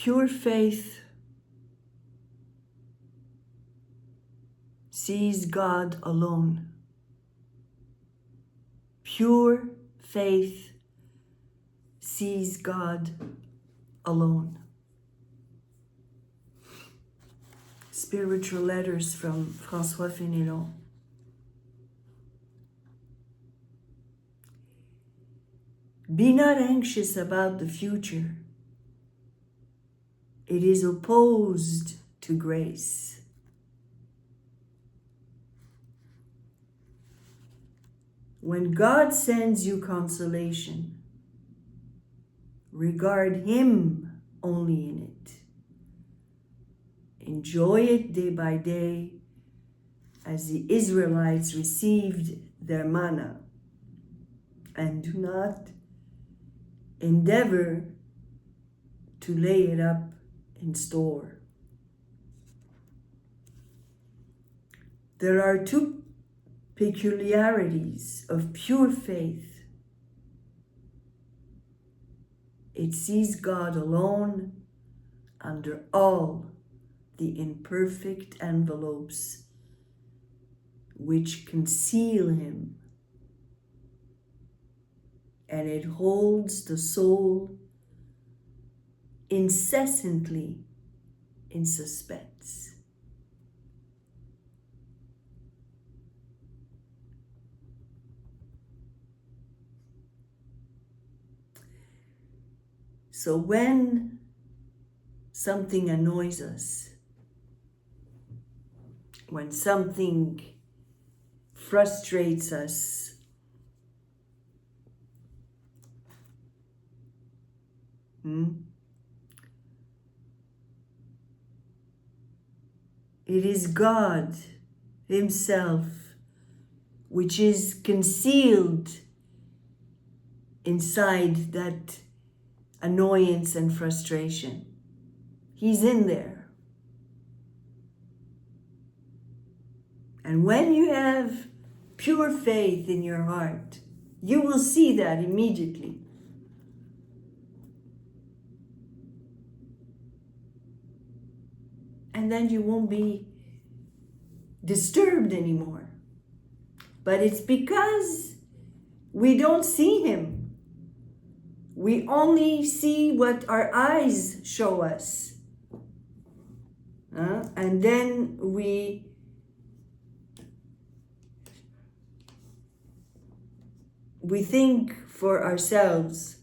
Pure faith sees God alone. Pure faith sees God alone. Spiritual Letters from François Fénelon. Be not anxious about the future. It is opposed to grace. When God sends you consolation, regard Him only in it. Enjoy it day by day as the Israelites received their manna, and do not endeavor to lay it up in store. There are two peculiarities of pure faith. It sees God alone under all the imperfect envelopes which conceal Him, and it holds the soul incessantly in suspense. So when something annoys us, when something frustrates us, it is God Himself which is concealed inside that annoyance and frustration. He's in there. And when you have pure faith in your heart, you will see that immediately. And then you won't be disturbed anymore. But it's because we don't see Him. We only see what our eyes show us. And then we think for ourselves.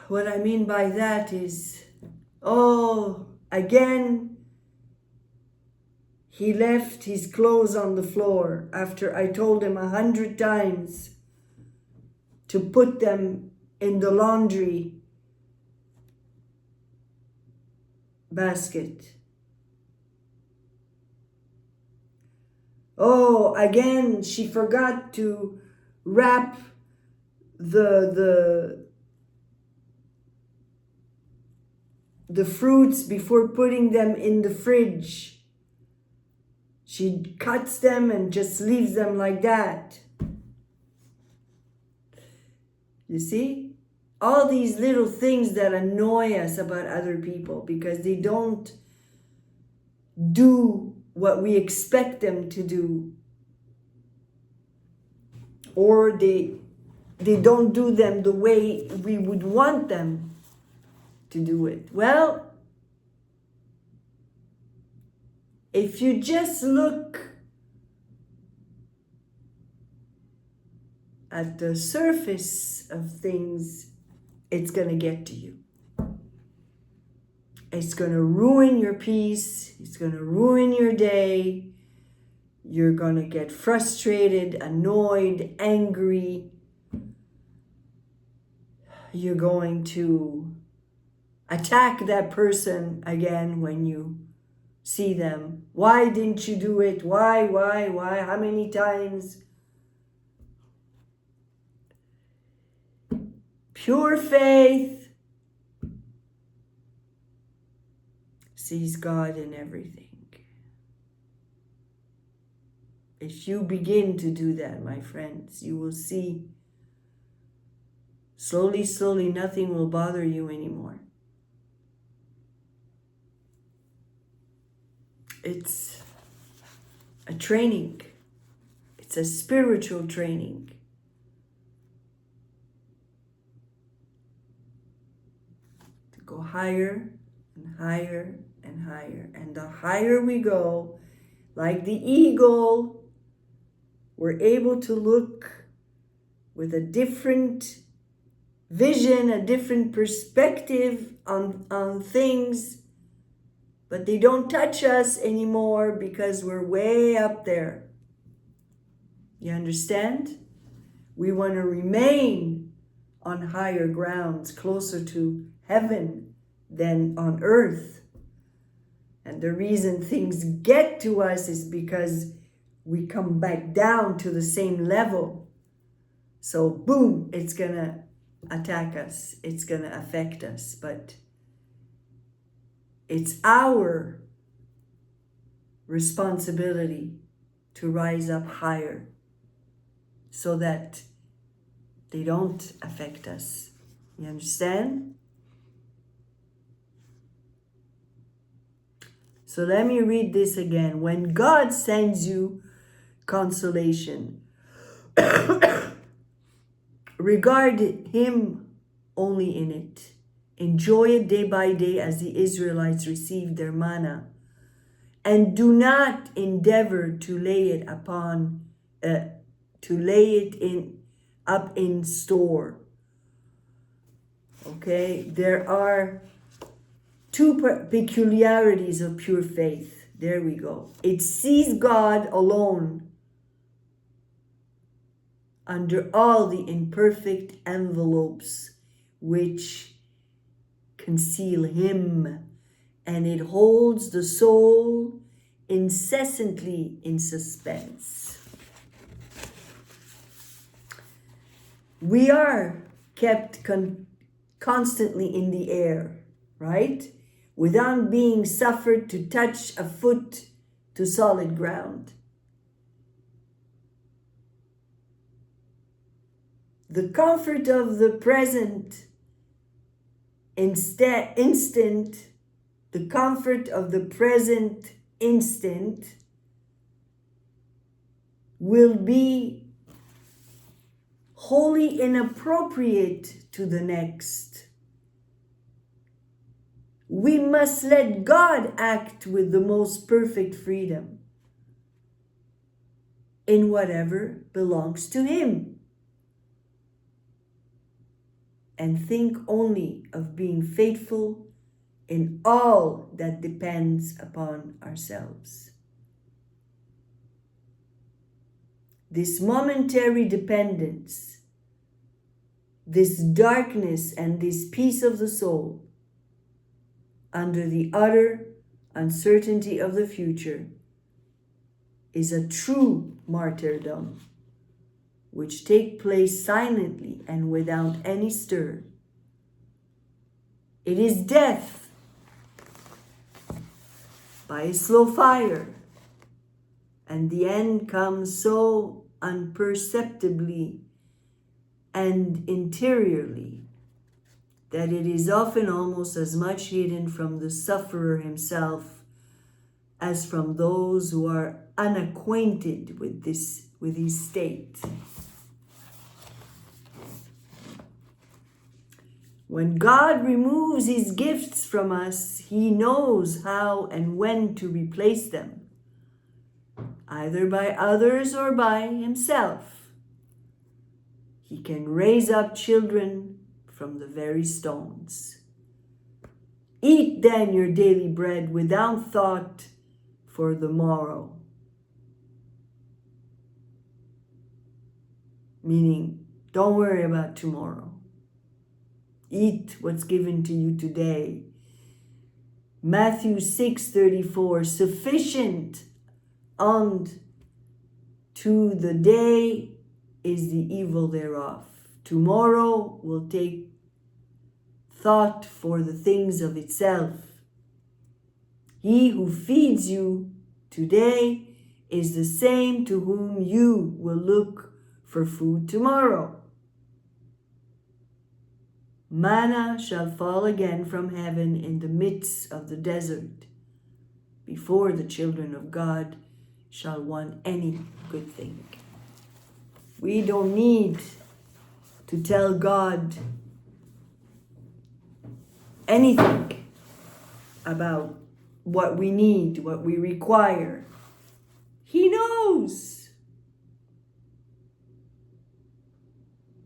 What I mean by that is, again, he left his clothes on the floor after I told him 100 times to put them in the laundry basket. Again, she forgot to wrap the fruits before putting them in the fridge. She cuts them and just leaves them like that. You see? All these little things that annoy us about other people because they don't do what we expect them to do. Or they don't do them the way we would want them to do it. Well, if you just look at the surface of things, it's going to get to you. It's going to ruin your peace. It's going to ruin your day. You're going to get frustrated, annoyed, angry. You're going to attack that person again when you see them. Why didn't you do it? Why? How many times? Pure faith sees God in everything. If you begin to do that, my friends, you will see slowly, slowly, nothing will bother you anymore. It's a training. It's a spiritual training. To go higher and higher and higher. And the higher we go, like the eagle, we're able to look with a different vision, a different perspective on things, but they don't touch us anymore because we're way up there. You understand? We want to remain on higher grounds, closer to heaven than on earth. And the reason things get to us is because we come back down to the same level. So boom, it's going to attack us. It's going to affect us. But it's our responsibility to rise up higher so that they don't affect us. You understand? So let me read this again. When God sends you consolation, regard Him only in it. Enjoy it day by day as the Israelites received their manna. And do not endeavor to lay it up in store. Okay, there are two peculiarities of pure faith. There we go. It sees God alone under all the imperfect envelopes which conceal Him, and it holds the soul incessantly in suspense. We are kept constantly in the air, right? Without being suffered to touch a foot to solid ground. The comfort of the present instant, the comfort of the present instant will be wholly inappropriate to the next. We must let God act with the most perfect freedom in whatever belongs to Him, and think only of being faithful in all that depends upon ourselves. This momentary dependence, this darkness and this peace of the soul, under the utter uncertainty of the future, is a true martyrdom, which take place silently and without any stir. It is death by a slow fire, and the end comes so unperceptibly and interiorly that it is often almost as much hidden from the sufferer himself as from those who are unacquainted with his state. When God removes His gifts from us, He knows how and when to replace them, either by others or by Himself. He can raise up children from the very stones. Eat then your daily bread without thought for the morrow. Meaning, don't worry about tomorrow. Eat what's given to you today. Matthew 6:34, sufficient unto the day is the evil thereof. Tomorrow will take thought for the things of itself. He who feeds you today is the same to whom you will look for food tomorrow. Manna shall fall again from heaven in the midst of the desert, before the children of God shall want any good thing. We don't need to tell God anything about what we need, what we require. He knows.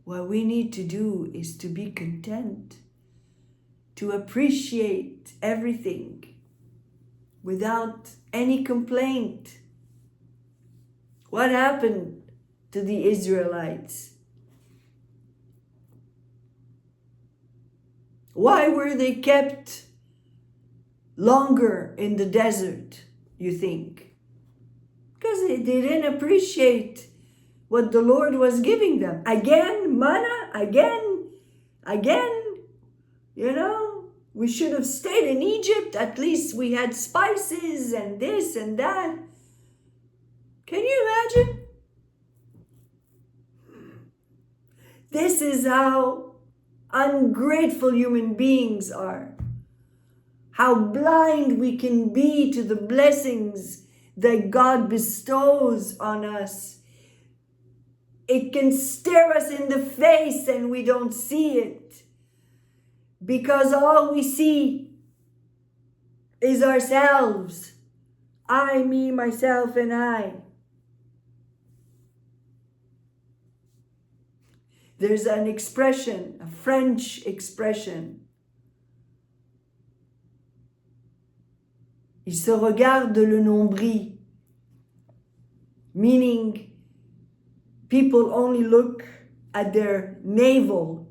What we need to do is to be content, to appreciate everything without any complaint. What happened to the Israelites? Why were they kept longer in the desert, you think? Because they didn't appreciate what the Lord was giving them. Again, manna, again. You know, we should have stayed in Egypt. At least we had spices and this and that. Can you imagine? This is how ungrateful human beings are. How blind we can be to the blessings that God bestows on us. It can stare us in the face and we don't see it. Because all we see is ourselves. I, me, myself, and I. There's an expression, a French expression. Il se regarde le nombril. Meaning, people only look at their navel,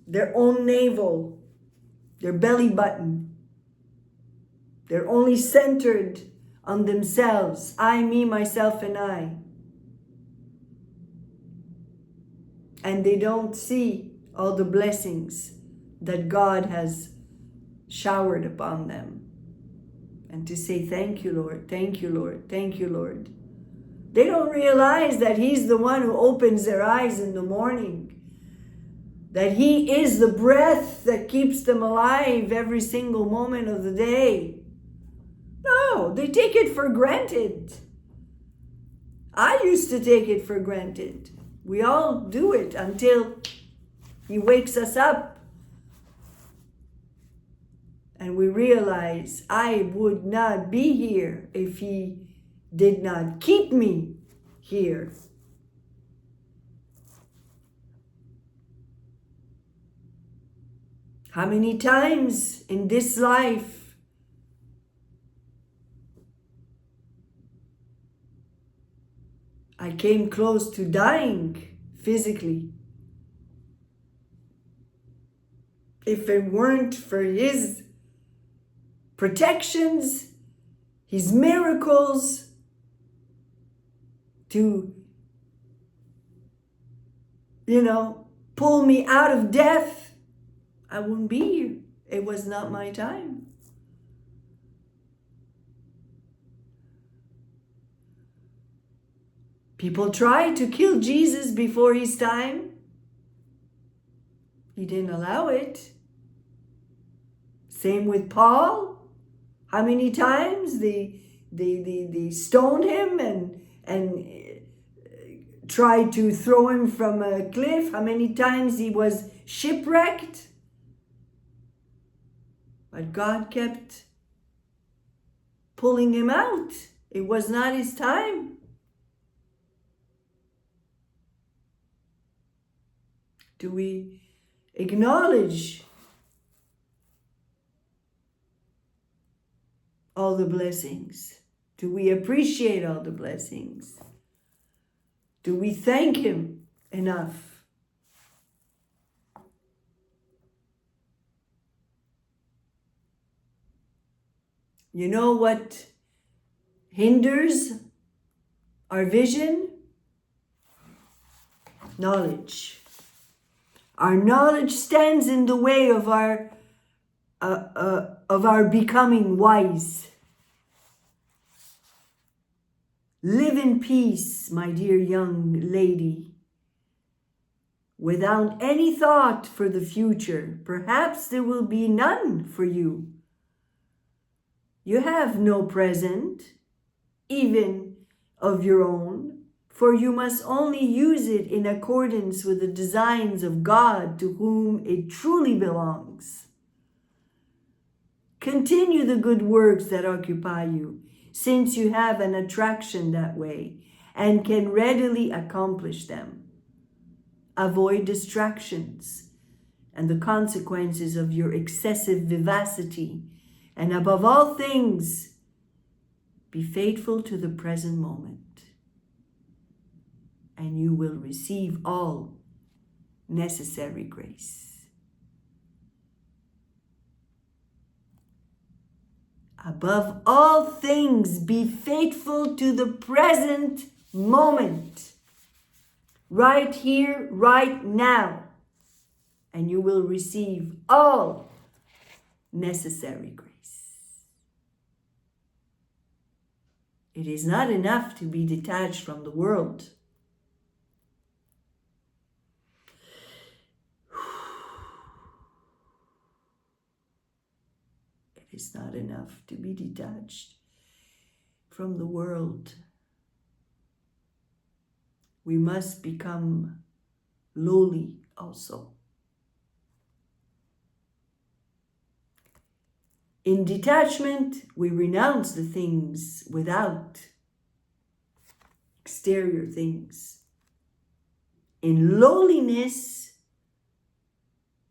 their own navel, their belly button. They're only centered on themselves. I, me, myself, and I. And they don't see all the blessings that God has showered upon them. And to say, thank you, Lord, thank you, Lord, thank you, Lord. They don't realize that He's the one who opens their eyes in the morning. That He is the breath that keeps them alive every single moment of the day. No, they take it for granted. I used to take it for granted. We all do it until He wakes us up. And we realize I would not be here if He did not keep me here. How many times in this life I came close to dying physically? If it weren't for His protections, His miracles to, pull me out of death, I wouldn't be here. It was not my time. People tried to kill Jesus before His time. He didn't allow it. Same with Paul. How many times they stoned him and tried to throw him from a cliff? How many times he was shipwrecked? But God kept pulling him out. It was not His time. Do we acknowledge all the blessings? Do we appreciate all the blessings? Do we thank Him enough? You know what hinders our vision? Knowledge. Our knowledge stands in the way of our becoming wise. Live in peace, my dear young lady. without any thought for the future. Perhaps there will be none for you. You have no present, even of your own, for you must only use it in accordance with the designs of God to whom it truly belongs. Continue the good works that occupy you, since you have an attraction that way and can readily accomplish them. Avoid distractions and the consequences of your excessive vivacity, and above all things, be faithful to the present moment, and you will receive all necessary grace. Above all things, be faithful to the present moment, right here, right now, and you will receive all necessary grace. It is not enough to be detached from the world. It is not enough to be detached from the world. We must become lowly also. In detachment, we renounce the things without, exterior things. In lowliness,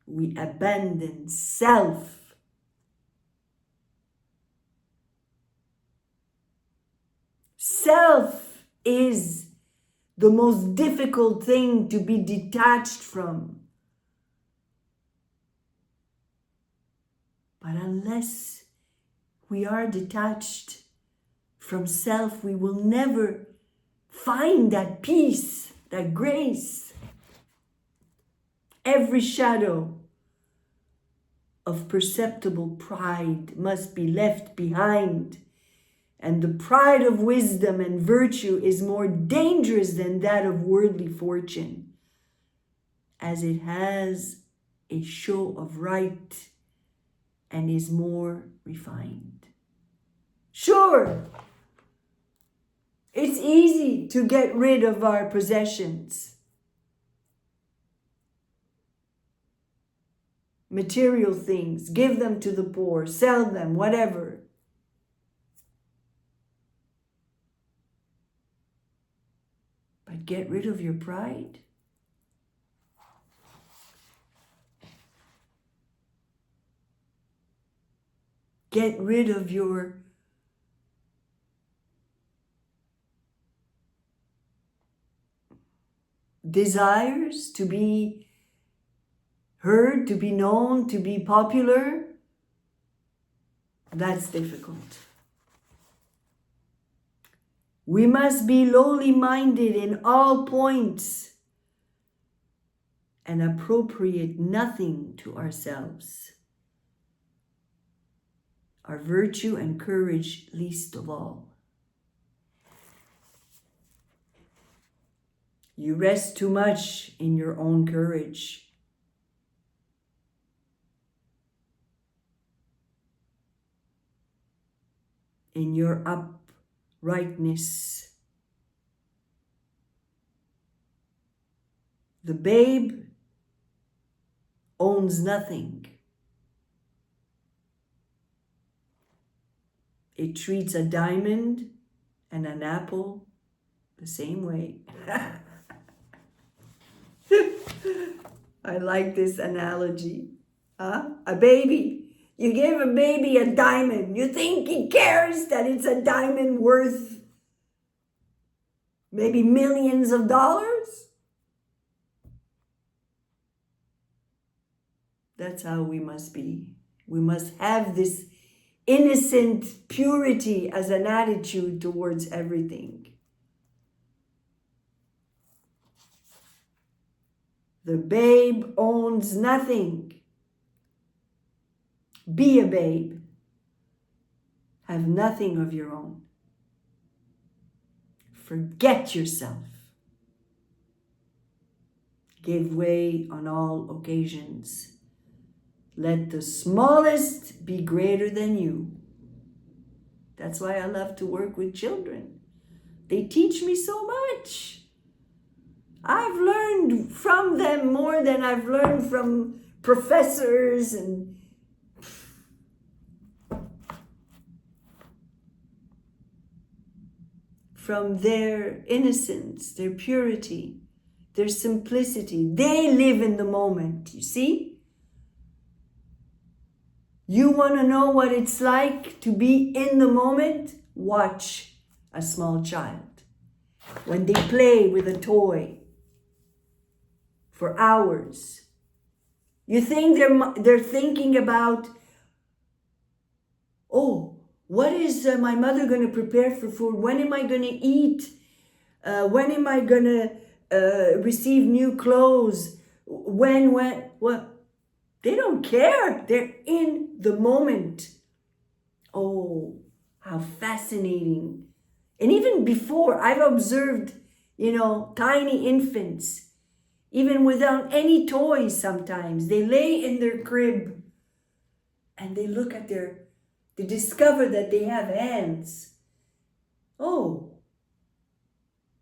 we abandon self. Self is the most difficult thing to be detached from. But unless we are detached from self, we will never find that peace, that grace. Every shadow of perceptible pride must be left behind, and the pride of wisdom and virtue is more dangerous than that of worldly fortune, as it has a show of right and is more refined. Sure, it's easy to get rid of our possessions, material things, give them to the poor, sell them, whatever. But get rid of your pride. Get rid of your desires to be heard, to be known, to be popular. That's difficult. We must be lowly minded in all points and appropriate nothing to ourselves, our virtue and courage least of all. You rest too much in your own courage. In your uprightness. The babe owns nothing. It treats a diamond and an apple the same way. I like this analogy. A baby. You give a baby a diamond. You think he cares that it's a diamond worth maybe millions of dollars? That's how we must be. We must have this innocent purity as an attitude towards everything. The babe owns nothing. Be a babe. Have nothing of your own. Forget yourself. give way on all occasions. Let the smallest be greater than you. That's why I love to work with children. They teach me so much. I've learned from them more than I've learned from professors and from their innocence, their purity, their simplicity. They live in the moment, you see? You want to know what it's like to be in the moment? Watch a small child. When they play with a toy for hours, you think they're thinking about, oh, what is my mother going to prepare for food? When am I going to eat? When am I going to receive new clothes? What? They don't care. They're in the moment. Oh, how fascinating. And even before, I've observed, tiny infants, even without any toys sometimes. They lay in their crib and they look at they discover that they have hands. Oh,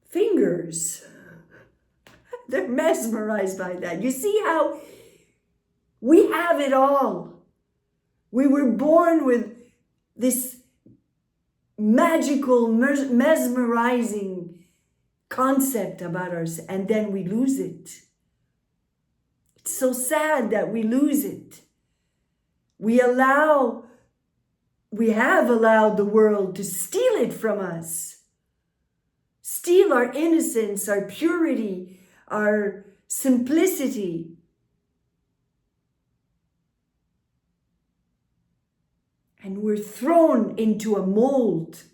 fingers. They're mesmerized by that. You see how we have it all. We were born with this magical, mesmerizing concept about ourselves, and then we lose it. It's so sad that we lose it. We have allowed the world to steal it from us. Steal our innocence, our purity, our simplicity. And we're thrown into a mold.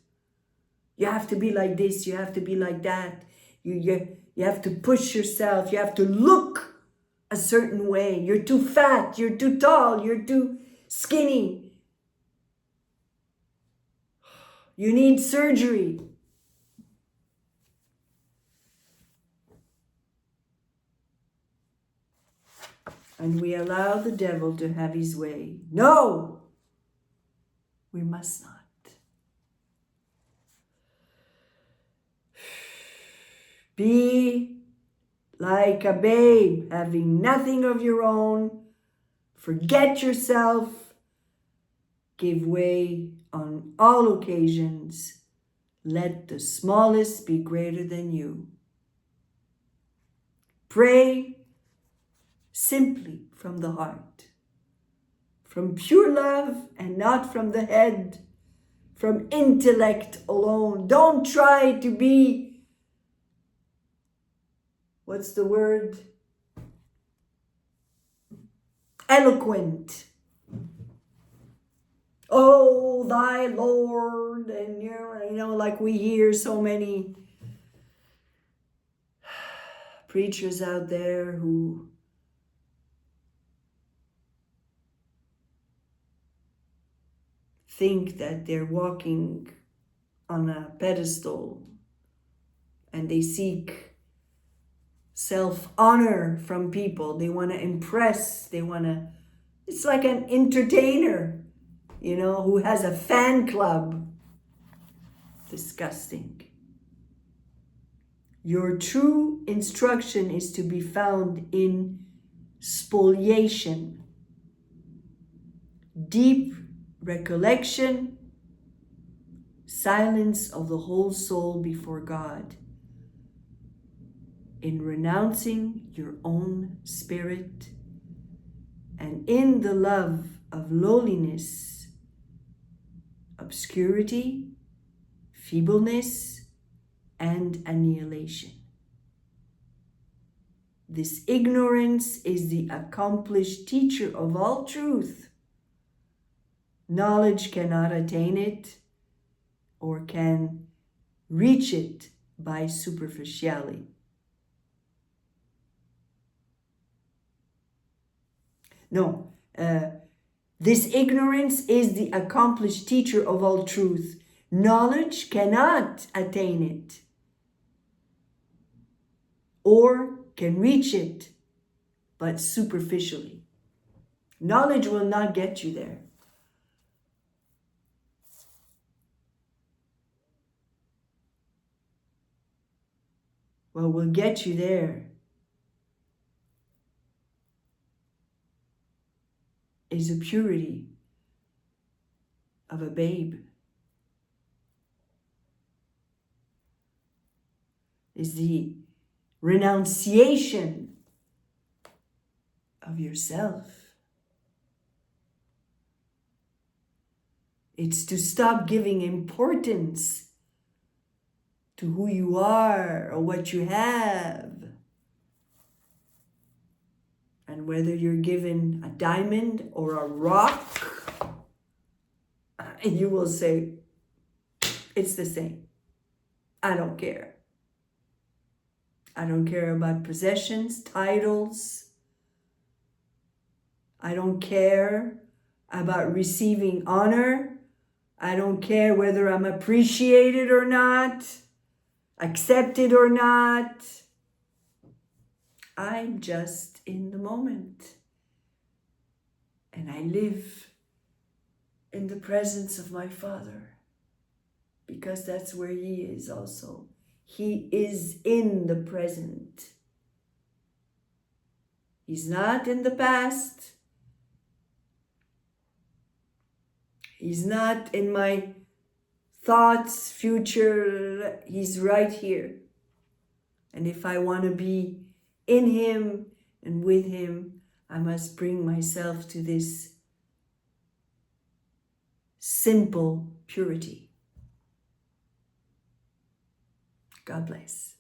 You have to be like this, you have to be like that. You have to push yourself, you have to look a certain way. You're too fat, you're too tall, you're too skinny. You need surgery. And we allow the devil to have his way. No! We must not. Be like a babe, having nothing of your own. Forget yourself. Give way on all occasions. Let the smallest be greater than you. Pray simply from the heart. From pure love and not from the head, from intellect alone. Don't try to be, what's the word? Eloquent. Oh, thy Lord, and like we hear so many preachers out there who think that they're walking on a pedestal and they seek self-honor from people. They want to impress. It's like an entertainer, who has a fan club. Disgusting. Your true instruction is to be found in spoliation, deep recollection, silence of the whole soul before God, in renouncing your own spirit, and in the love of lowliness, obscurity, feebleness, and annihilation. This ignorance is the accomplished teacher of all truth. Knowledge cannot attain it or can reach it by superficiality. No, this ignorance is the accomplished teacher of all truth. Knowledge cannot attain it or can reach it but superficially. Knowledge will not get you there. What will get you there is the purity of a babe. Is the renunciation of yourself. It's to stop giving importance to who you are or what you have. And whether you're given a diamond or a rock, you will say, it's the same. I don't care. I don't care about possessions, titles. I don't care about receiving honor. I don't care whether I'm appreciated or not, accepted or not. I'm just in the moment. And I live in the presence of my Father, because that's where He is also. He is in the present. He's not in the past. He's not in my thoughts, future. He's right here. And if I want to be in Him and with Him, I must bring myself to this simple purity. God bless.